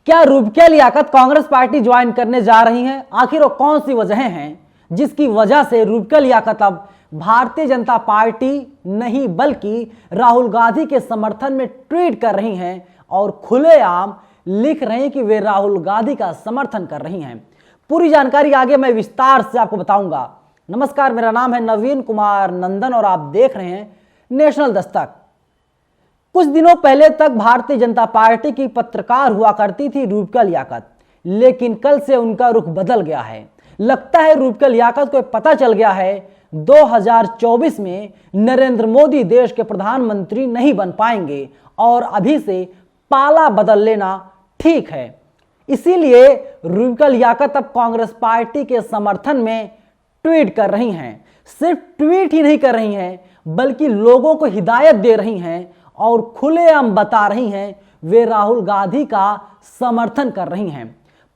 क्या Rubiya Liaquat Congress party join करने जा रही हैं? आखिर वो कौन सी वजहें हैं जिसकी वजह से रुबिया लियाकत अब भारतीय जनता पार्टी नहीं बल्कि राहुल गांधी के समर्थन में ट्वीट कर रही हैं और खुलेआम लिख रही हैं कि वे राहुल गांधी का समर्थन कर रही हैं। पूरी जानकारी आगे मैं विस्तार से आपको बताऊंगा। नमस्कार, मेरा नाम है नवीन कुमार नंदन और आप देख रहे हैं नेशनल दस्तक। कुछ दिनों पहले तक भारतीय जनता पार्टी की पत्रकार हुआ करती थी रुबिया लियाकत, लेकिन कल से उनका रुख बदल गया है। लगता है रुबिया लियाकत को पता चल गया है 2024 में नरेंद्र मोदी देश के प्रधानमंत्री नहीं बन पाएंगे और अभी से पाला बदल लेना ठीक है। इसीलिए रुबिया लियाकत अब कांग्रेस पार्टी के समर्थन में ट्वीट कर रही हैं। सिर्फ ट्वीट ही नहीं कर रही हैं बल्कि लोगों को हिदायत दे रही हैं और खुलेआम बता रही हैं वे राहुल गांधी का समर्थन कर रही हैं।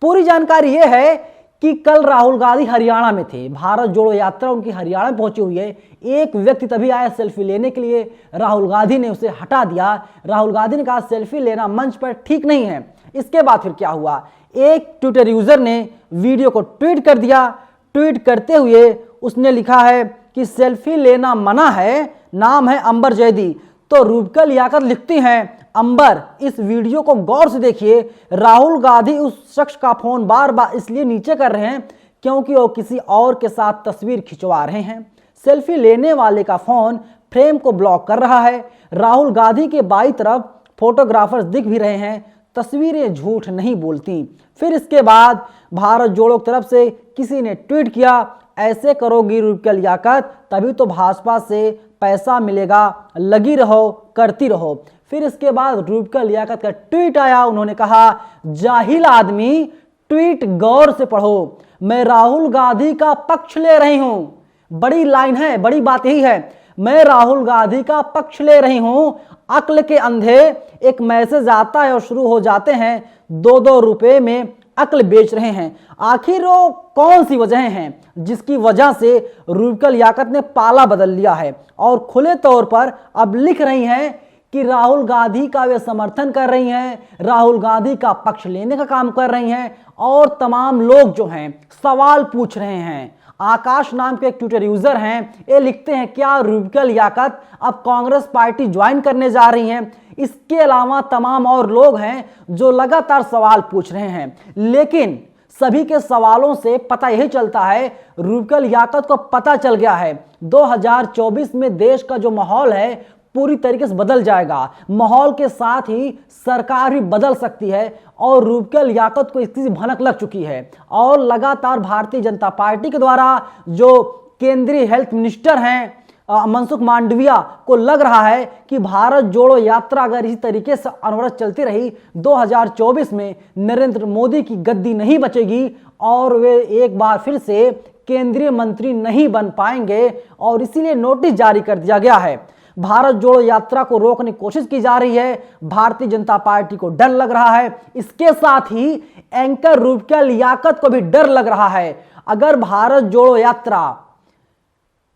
पूरी जानकारी यह है कि कल राहुल गांधी हरियाणा में थे। भारत जोड़ो यात्रा उनकी हरियाणा में पहुंची हुई है। एक व्यक्ति तभी आया सेल्फी लेने के लिए, राहुल गांधी ने उसे हटा दिया। राहुल गांधी ने कहा सेल्फी लेना मंच पर ठीक नहीं है। इसके बाद फिर क्या हुआ, एक ट्विटर यूजर ने वीडियो को ट्वीट कर दिया। ट्वीट करते हुए उसने लिखा है कि सेल्फी लेना मना है, नाम है अंबर जैदी। तो रुबिया लियाकत लिखती हैं, अंबर इस वीडियो को गौर से देखिए। राहुल गांधी उस शख्स का फोन बार बार इसलिए नीचे कर रहे हैं क्योंकि वो किसी और के साथ तस्वीर खिंचवा रहे हैं। सेल्फी लेने वाले का फोन फ्रेम को ब्लॉक कर रहा है। राहुल गांधी के बाईं तरफ फोटोग्राफर्स दिख भी रहे हैं। तस्वीरें झूठ नहीं बोलती। फिर इसके बाद भारत जोड़ो की तरफ से किसी ने ट्वीट किया, ऐसे करोगी रुबिया लियाकत तभी तो भाजपा से पैसा मिलेगा, लगी रहो, करती रहो। फिर इसके बाद रुबिया लियाकत का ट्वीट आया। उन्होंने कहा, जाहिल आदमी ट्वीट गौर से पढ़ो, मैं राहुल गांधी का पक्ष ले रही हूं। बड़ी लाइन है, बड़ी बात यही है, मैं राहुल गांधी का पक्ष ले रही हूं। अक्ल के अंधे एक मैसेज आता है और शुरू हो जाते हैं 2-2 रुपए में अक्ल बेच रहे हैं। आखिर वो कौन सी वजह हैं जिसकी वजह से रुबिया लियाकत ने पाला बदल लिया है और खुले तौर पर अब लिख रही हैं कि राहुल गांधी का वे समर्थन कर रही हैं, राहुल गांधी का पक्ष लेने का काम कर रही हैं। और तमाम लोग जो हैं सवाल पूछ रहे हैं। आकाश नाम के एक ट्विटर यूजर हैं, ये लिखते हैं, क्या रुबिया लियाकत अब कांग्रेस पार्टी ज्वाइन करने जा रही हैं? इसके अलावा तमाम और लोग हैं जो लगातार सवाल पूछ रहे हैं, लेकिन सभी के सवालों से पता यही चलता है रुबिया लियाकत को पता चल गया है 2024 में देश का जो माहौल है पूरी तरीके से बदल जाएगा। माहौल के साथ ही सरकार भी बदल सकती है और रुबिया लियाकत को इसकी भनक लग चुकी है। और लगातार भारतीय जनता पार्टी के द्वारा जो केंद्रीय हेल्थ मिनिस्टर हैं मनसुख मांडविया को लग रहा है कि भारत जोड़ो यात्रा अगर इसी तरीके से अनवरत चलती रही 2024 में नरेंद्र मोदी की गद्दी नहीं बचेगी और वे एक बार फिर से केंद्रीय मंत्री नहीं बन पाएंगे। और इसीलिए नोटिस जारी कर दिया गया है। भारत जोड़ो यात्रा को रोकने की कोशिश की जा रही है। भारतीय जनता पार्टी को डर लग रहा है। इसके साथ ही एंकर रुबिया लियाकत को भी डर लग रहा है। अगर भारत जोड़ो यात्रा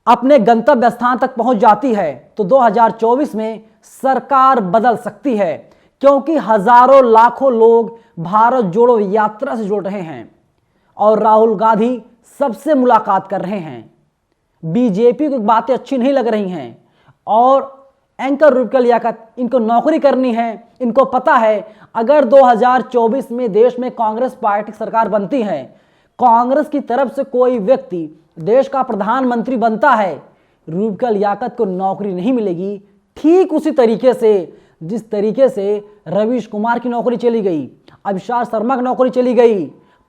अपने गंतव्य स्थान तक पहुंच जाती है तो 2024 में सरकार बदल सकती है, क्योंकि हजारों लाखों लोग भारत जोड़ो यात्रा से जुड़ रहे हैं और राहुल गांधी सबसे मुलाकात कर रहे हैं। बीजेपी को बातें अच्छी नहीं लग रही हैं और एंकर रुबिया लियाकत इनको नौकरी करनी है। इनको पता है अगर 2024 में देश में कांग्रेस पार्टी सरकार बनती है, कांग्रेस की तरफ से कोई व्यक्ति देश का प्रधानमंत्री बनता है, रुबिया लियाकत को नौकरी नहीं मिलेगी। ठीक उसी तरीके से जिस तरीके से रवीश कुमार की नौकरी चली गई, अभिषेक शर्मा की नौकरी चली गई,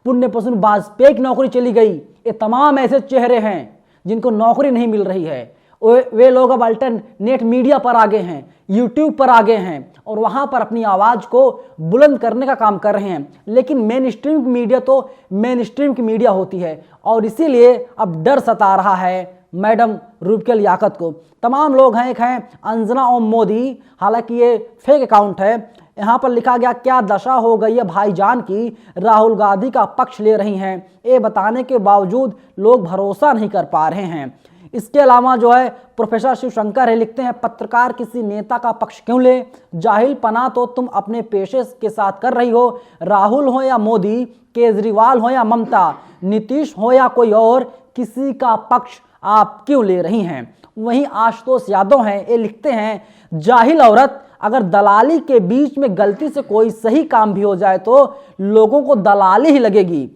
पुण्य प्रसून वाजपेयी की नौकरी चली गई। ये तमाम ऐसे चेहरे हैं जिनको नौकरी नहीं मिल रही है। वे लोग अब अल्टरनेट मीडिया पर आ गए हैं, यूट्यूब पर आ गए हैं और वहां पर अपनी आवाज को बुलंद करने का काम कर रहे हैं। लेकिन मेन स्ट्रीम मीडिया तो मेन स्ट्रीम की मीडिया होती है और इसीलिए अब डर सता रहा है मैडम रुबिया लियाकत को। तमाम लोग हैं, एक हैं अंजना ओम मोदी, हालांकि ये फेक अकाउंट है। यहाँ पर लिखा गया, क्या दशा हो गई है भाईजान की, राहुल गांधी का पक्ष ले रही हैं। ये बताने के बावजूद लोग भरोसा नहीं कर पा रहे हैं। इसके अलावा जो है प्रोफेसर शिवशंकर है, लिखते हैं पत्रकार किसी नेता का पक्ष क्यों ले, जाहिल पना तो तुम अपने पेशे के साथ कर रही हो। राहुल हो या मोदी, केजरीवाल हो या ममता, नीतीश हो या कोई और, किसी का पक्ष आप क्यों ले रही हैं। वहीं आशुतोष यादव हैं, ये लिखते हैं जाहिल औरत, अगर दलाली के बीच में गलती से कोई सही काम भी हो जाए तो लोगों को दलाली ही लगेगी।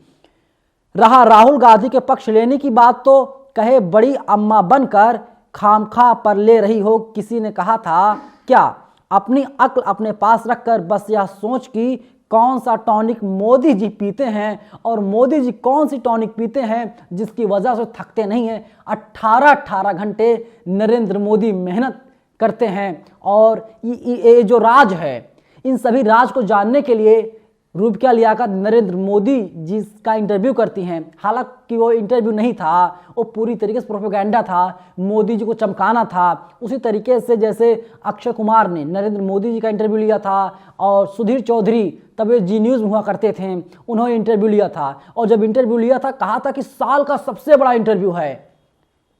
रहा राहुल गांधी के पक्ष लेने की बात तो कहे बड़ी अम्मा बनकर खामखा पर ले रही हो। किसी ने कहा था क्या, अपनी अक्ल अपने पास रखकर बस यह सोच कि कौन सा टॉनिक मोदी जी पीते हैं और मोदी जी कौन सी टॉनिक पीते हैं जिसकी वजह से थकते नहीं हैं। 18 घंटे नरेंद्र मोदी मेहनत करते हैं और ये जो राज है, इन सभी राज को जानने के लिए रूबिका लियाकत नरेंद्र मोदी जी का इंटरव्यू करती हैं। हालांकि वो इंटरव्यू नहीं था, वो पूरी तरीके से प्रोपेगेंडा था, मोदी जी को चमकाना था। उसी तरीके से जैसे अक्षय कुमार ने नरेंद्र मोदी जी का इंटरव्यू लिया था और सुधीर चौधरी, तब वे जी न्यूज़ में हुआ करते थे, उन्होंने इंटरव्यू लिया था और जब इंटरव्यू लिया था कहा था कि साल का सबसे बड़ा इंटरव्यू है।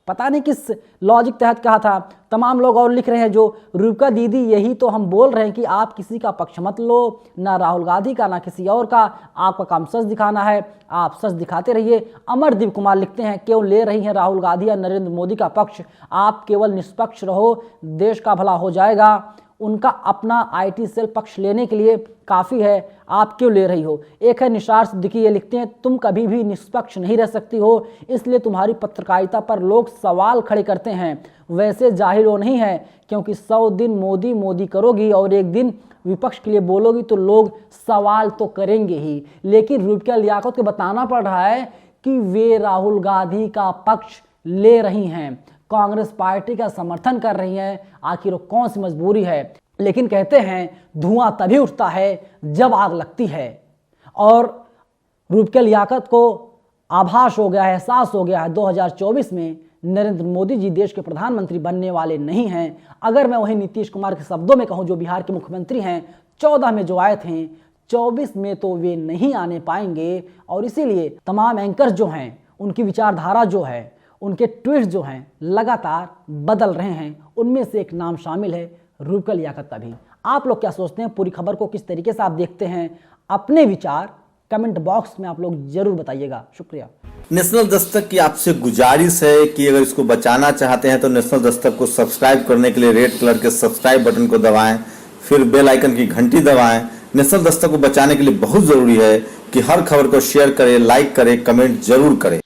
पता नहीं किस लॉजिक तहत कहा था। तमाम लोग और लिख रहे हैं जो रूबिका दीदी यही तो हम बोल रहे हैं कि आप किसी का पक्ष मत लो, ना राहुल गांधी का ना किसी और का, आपका काम सच दिखाना है, आप सच दिखाते रहिए। अमरदीप कुमार लिखते हैं क्यों ले रही हैं राहुल गांधी या नरेंद्र मोदी का पक्ष, आप केवल निष्पक्ष रहो, देश का भला हो जाएगा। उनका अपना आईटी सेल पक्ष लेने के लिए काफ़ी है, आप क्यों ले रही हो। एक है निशार सिद्दीकी, ये लिखते हैं तुम कभी भी निष्पक्ष नहीं रह सकती हो, इसलिए तुम्हारी पत्रकारिता पर लोग सवाल खड़े करते हैं। वैसे जाहिर वो नहीं है, क्योंकि 100 दिन मोदी मोदी करोगी और एक दिन विपक्ष के लिए बोलोगी तो लोग सवाल तो करेंगे ही। लेकिन रूबिका लियाकत को बताना पड़ रहा है कि वे राहुल गांधी का पक्ष ले रही हैं, कांग्रेस पार्टी का समर्थन कर रही हैं। आखिर कौन सी मजबूरी है। लेकिन कहते हैं धुआं तभी उठता है जब आग लगती है, और रूबिका लियाकत को आभास हो गया है, एहसास हो गया है 2024 में नरेंद्र मोदी जी देश के प्रधानमंत्री बनने वाले नहीं हैं। अगर मैं वही नीतीश कुमार के शब्दों में कहूं जो बिहार के मुख्यमंत्री हैं, 14 में जो आए थे 24 में तो वे नहीं आने पाएंगे। और इसीलिए तमाम एंकर्स जो हैं, उनकी विचारधारा जो है, उनके ट्वीट्स जो हैं लगातार बदल रहे हैं। उनमें से एक नाम शामिल है रूबिका लियाकत का भी। आप लोग क्या सोचते हैं, पूरी खबर को किस तरीके से आप देखते हैं, अपने विचार कमेंट बॉक्स में आप लोग जरूर बताइएगा। शुक्रिया। नेशनल दस्तक की आपसे गुजारिश है कि अगर इसको बचाना चाहते हैं तो नेशनल दस्तक को सब्सक्राइब करने के लिए रेड कलर के सब्सक्राइब बटन को दबाएं, फिर बेल आइकन की घंटी दबाएं। नेशनल दस्तक को बचाने के लिए बहुत जरूरी है कि हर खबर को शेयर करें, लाइक करें, कमेंट जरूर करें।